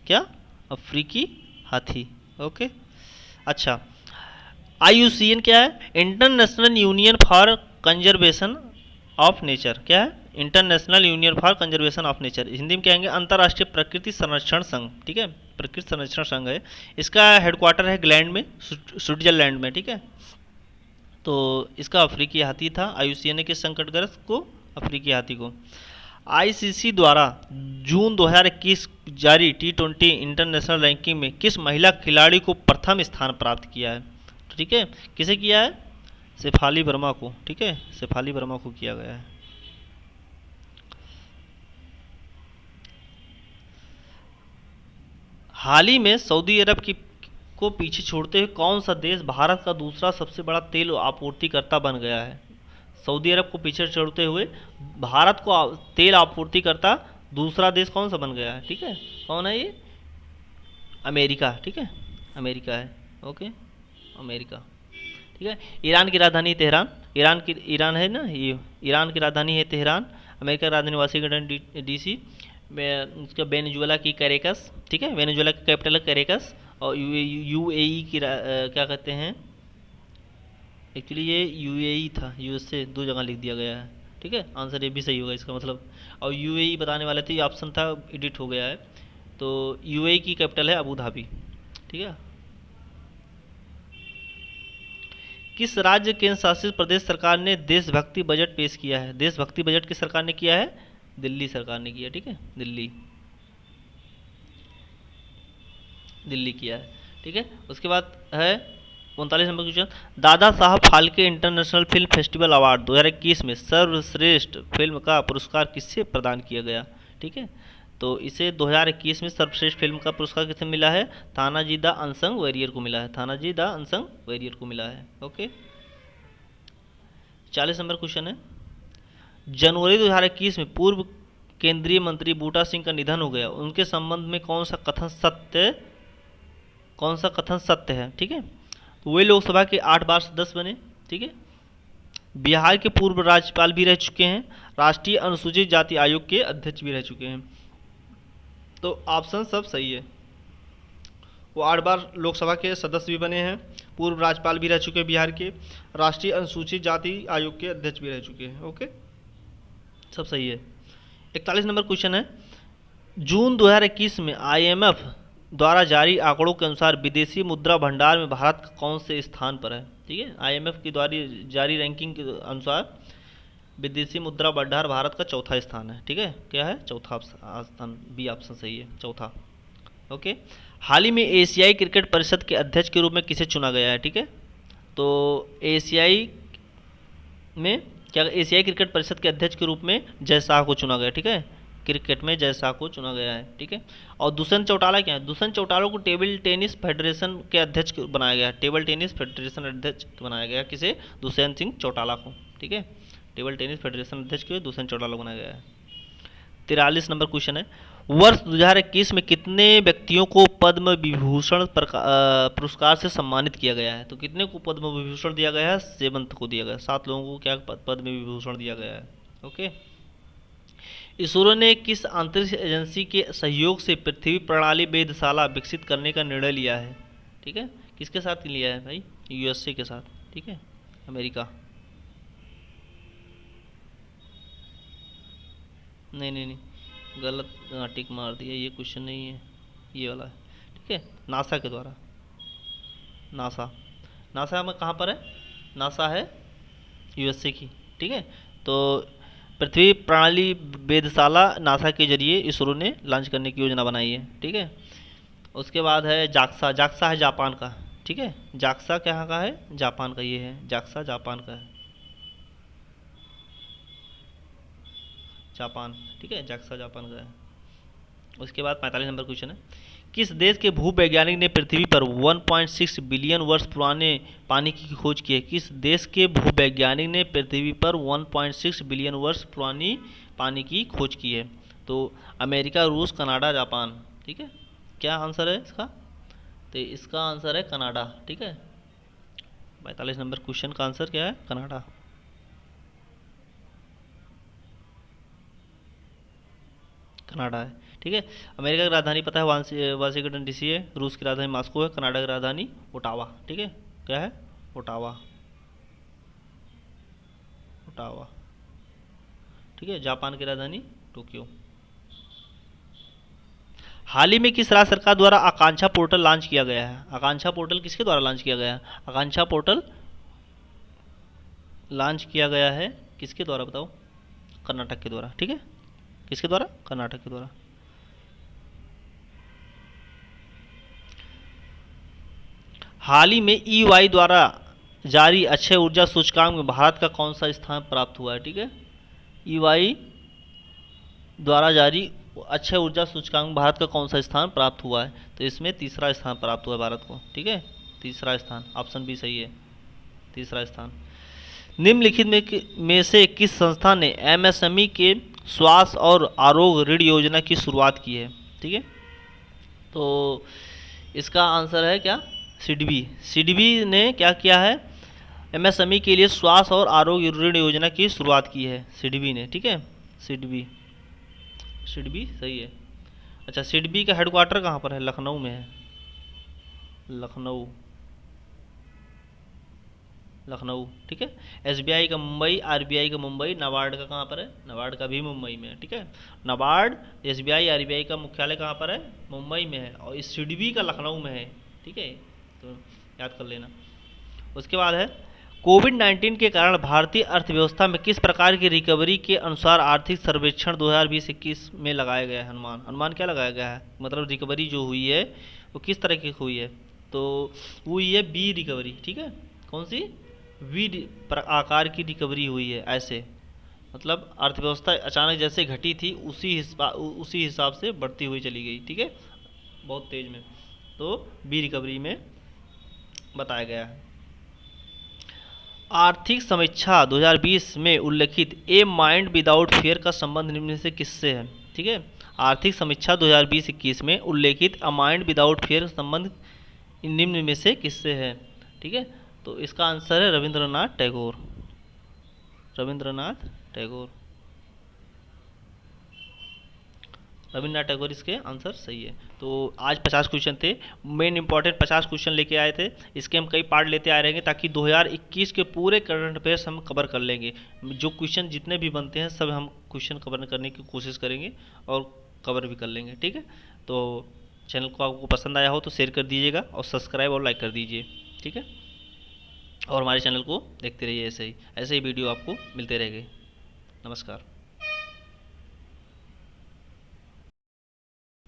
क्या? अफ्रीकी हाथी। ओके, अच्छा, IUCN क्या है? International union for conservation of nature. क्या है? International union for conservation of nature. Hindi में कहेंगे अंतर्राष्ट्रीय प्रकृति संरक्षण संघ। ठीक है, प्रकृति संरक्षण संघ है। इसका हेडक्वार्टर है ग्लैंड में, स्विट्जरलैंड में। ठीक है, तो इसका अफ्रीकी हाथी था। IUCN ने किस संकटग्रस्त को? अफ्रीकी हाथी को। ICC द्वारा जून 2021 जारी T20 इंटरनेशनल रैंकिंग में किस महिला खिलाड़ी को प्रथम स्थान प्राप्त किया है? ठीक है, किसे किया है? शेफाली वर्मा को। ठीक है, शेफाली वर्मा को किया गया है। हाल ही में सऊदी अरब को पीछे छोड़ते हुए कौन सा देश भारत का दूसरा सबसे बड़ा तेल आपूर्तिकर्ता बन गया है? सऊदी अरब को पीछे छोड़ते हुए भारत को तेल आपूर्तिकर्ता दूसरा देश कौन सा बन गया है? ठीक है, कौन है ये? अमेरिका। ठीक है, अमेरिका है। Okay, America. ठीक है, ईरान की राजधानी तेहरान। ईरान है ना, ये ईरान की राजधानी है तेहरान। अमेरिका की राजधानी वाशिंगटन DC में। उसका वेनेजुएला की कैरेकस। ठीक है, वेनेजुएला की कैपिटल है कैरेकस। और UAE की क्या कहते हैं? एक्चुअली ये UAE था, USA दो जगह लिख दिया गया है। ठीक है, आंसर ये भी सही होगा इसका मतलब। और UAE बताने वाले थे, ये ऑप्शन था, एडिट हो गया है। तो UAE की कैपिटल है अबू धाबी। ठीक है, किस राज्य केंद्र शासित प्रदेश सरकार ने देशभक्ति बजट पेश किया है? देशभक्ति बजट किस सरकार ने किया है? दिल्ली सरकार ने किया। ठीक है, दिल्ली किया है। ठीक है, उसके बाद है 39 number question. Dada Saheb Phalke international film festival award 2021 में सर्वश्रेष्ठ फिल्म का पुरस्कार किससे प्रदान किया गया? ठीक है, तो इसे 2021 में सर्वश्रेष्ठ फिल्म का पुरस्कार किसे मिला है? थानाजी द अनसंग वॉरियर को मिला है। थानाजी द अनसंग वॉरियर को मिला है। ओके, 40 नंबर क्वेश्चन है। जनवरी 2021 में पूर्व केंद्रीय मंत्री बूटा सिंह का निधन हो गया, उनके संबंध में कौन सा कथन सत्य है? ठीक है, तो वे लोकसभा के 8 बार सदस्य बने। ठीक है, बिहार के पूर्व राज्यपाल भी रह चुके हैं, राष्ट्रीय अनुसूचित जाति आयोग के अध्यक्ष भी रह चुके हैं। तो ऑप्शन सब सही है। वो 8 बार लोकसभा के सदस्य भी बने हैं, पूर्व राज्यपाल भी रह चुके हैं बिहार के, राष्ट्रीय अनुसूचित जाति आयोग के अध्यक्ष भी रह चुके हैं। ओके, सब सही है। 41 नंबर क्वेश्चन है। जून 2021 में IMF द्वारा जारी आंकड़ों के अनुसार विदेशी मुद्रा भंडार में भारत का कौन से स्थान पर है? ठीक है, IMF की द्वारा जारी रैंकिंग के अनुसार विदेशी मुद्रा भंडार भारत का चौथा स्थान है। ठीक है, क्या है? चौथा स्थान, बी ऑप्शन सही है, चौथा। ओके, हाल ही में एशियाई क्रिकेट परिषद के अध्यक्ष के रूप में किसे चुना गया है? ठीक है, तो एशियाई क्रिकेट परिषद के अध्यक्ष के रूप में जय शाह को चुना गया। ठीक है, क्रिकेट में जय शाह को चुना गया है। ठीक है, और दुष्यंत चौटाला क्या है? दुष्यंत चौटाला को टेबल टेनिस फेडरेशन के अध्यक्ष बनाया गया। टेबल टेनिस फेडरेशन अध्यक्ष बनाया गया किसे? दुष्यंत सिंह चौटाला को। ठीक है, टेबल टेनिस फेडरेशन अध्यक्ष के दुष्यंत चौटाला को बनाया गया है। 43 नंबर क्वेश्चन है। वर्ष 2021 में कितने व्यक्तियों को पद्म विभूषण पुरस्कार से सम्मानित किया गया है? तो कितने को पद्म विभूषण दिया गया है? 7 को दिया गया है। 7 लोगों को क्या पद्म विभूषण दिया गया है। ओके, इसरो ने किस अंतरिक्ष एजेंसी के सहयोग से पृथ्वी प्रणाली वेधशाला विकसित करने का निर्णय लिया है? ठीक है, किसके साथ लिया है भाई? USA के साथ। ठीक है, अमेरिका। नहीं, गलत टिक मार दिया, ये क्वेश्चन नहीं है, ये वाला है। ठीक है, नासा के द्वारा। नासा में कहाँ पर है? नासा है USA की। ठीक है, तो पृथ्वी प्रणाली वेधशाला नासा के जरिए इसरो ने लॉन्च करने की योजना बनाई है। ठीक है, उसके बाद है जाक्सा। जाक्सा है जापान का। ठीक है, जाक्सा कहाँ का है? जापान का। ये है जाक्सा, जापान का है, जापान। ठीक है, जाक्सा जापान का है। उसके बाद 45 नंबर क्वेश्चन है, किस देश के भूवैज्ञानिक ने पृथ्वी पर 1.6 बिलियन वर्ष पुराने पानी की खोज की है? किस देश के भूवैज्ञानिक ने पृथ्वी पर 1.6 बिलियन वर्ष पुरानी पानी की खोज की है? तो अमेरिका, रूस, कनाडा, जापान। ठीक है, क्या आंसर है इसका? तो इसका आंसर है कनाडा। ठीक है, 45 नंबर क्वेश्चन का आंसर क्या है? कनाडा। कनाडा है। ठीक है, अमेरिका की राजधानी पता है वाशिंगटन डीसी है, रूस की राजधानी मॉस्को है, कनाडा की राजधानी ओटावा। ठीक है, क्या है? Ottawa, Ottawa. ठीक है, जापान की राजधानी टोक्यो। हाल ही में किस राज्य सरकार द्वारा आकांक्षा पोर्टल लॉन्च किया गया है? आकांक्षा पोर्टल किसके द्वारा लॉन्च किया गया है? आकांक्षा पोर्टल लॉन्च किया गया है किसके द्वारा बताओ? कर्नाटक के द्वारा। ठीक है, किसके द्वारा? कर्नाटक के द्वारा। हाल ही में EY द्वारा जारी अक्षय ऊर्जा सूचकांक में भारत का कौन सा स्थान प्राप्त हुआ है? ठीक है, EY द्वारा जारी अक्षय ऊर्जा सूचकांक में भारत का कौन सा स्थान प्राप्त हुआ है? तो इसमें तीसरा स्थान प्राप्त हुआ है भारत को। ठीक है, तीसरा स्थान, ऑप्शन बी सही है, तीसरा स्थान। निम्नलिखित में से किस संस्था ने MSME के स्वास्थ्य और आरोग्य ऋण योजना की शुरुआत की है? ठीक है, तो इसका आंसर है क्या? सिडबी। सिडबी ने क्या किया है? MSME के लिए स्वास्थ्य और आरोग्य ऋण योजना की शुरुआत की है सिडबी ने। ठीक है, सिडबी, सिडबी सही है। अच्छा, सिडबी का हेडक्वार्टर कहाँ पर है? लखनऊ में है, लखनऊ, लखनऊ। ठीक है, SBI का मुंबई, RBI का मुंबई, नाबार्ड का कहाँ पर है? नाबार्ड का भी मुंबई में है। ठीक है, नाबार्ड, SBI, RBI का मुख्यालय कहाँ पर है? मुंबई में है, और इस सिडबी का लखनऊ में है। ठीक है, तो याद कर लेना। उसके बाद है, कोविड-19 के कारण भारतीय अर्थव्यवस्था में किस प्रकार की रिकवरी के अनुसार आर्थिक सर्वेक्षण 2020-21 में लगाया गया है? अनुमान, अनुमान क्या लगाया गया है? मतलब रिकवरी जो हुई है वो किस तरह की हुई है? तो वो हुई है बी रिकवरी। ठीक है, कौन सी? वी आकार की रिकवरी हुई है। ऐसे मतलब अर्थव्यवस्था अचानक जैसे घटी थी उसी हिसाब से बढ़ती हुई चली गई। ठीक है, बहुत तेज में, तो बी रिकवरी में बताया गया है। आर्थिक समीक्षा 2020 में उल्लेखित ए माइंड विदाउट फियर का संबंध निम्न में से किससे है? ठीक है, आर्थिक समीक्षा 2020-21 में उल्लेखित अ माइंड विदाउट फियर संबंध निम्न में से किससे है? ठीक है, तो इसका आंसर है रविंद्रनाथ टैगोर, रविंद्रनाथ टैगोर, रविंद्रनाथ टैगोर इसके आंसर सही है। तो आज 50 क्वेश्चन थे, मेन इंपॉर्टेंट 50 क्वेश्चन लेके आए थे। इसके हम कई पार्ट लेते आ रहेंगे ताकि 2021 के पूरे करंट अफेयर्स हम कवर कर लेंगे। जो क्वेश्चन जितने भी बनते हैं सब हम क्वेश्चन कवर करने की कोशिश करेंगे और कवर भी कर लेंगे। ठीक है, तो चैनल को आपको पसंद आया हो तो शेयर कर दीजिएगा और सब्सक्राइब और लाइक कर दीजिए। ठीक है, और हमारे चैनल को देखते रहिए, ऐसे ही वीडियो आपको मिलते रहेंगे। नमस्कार।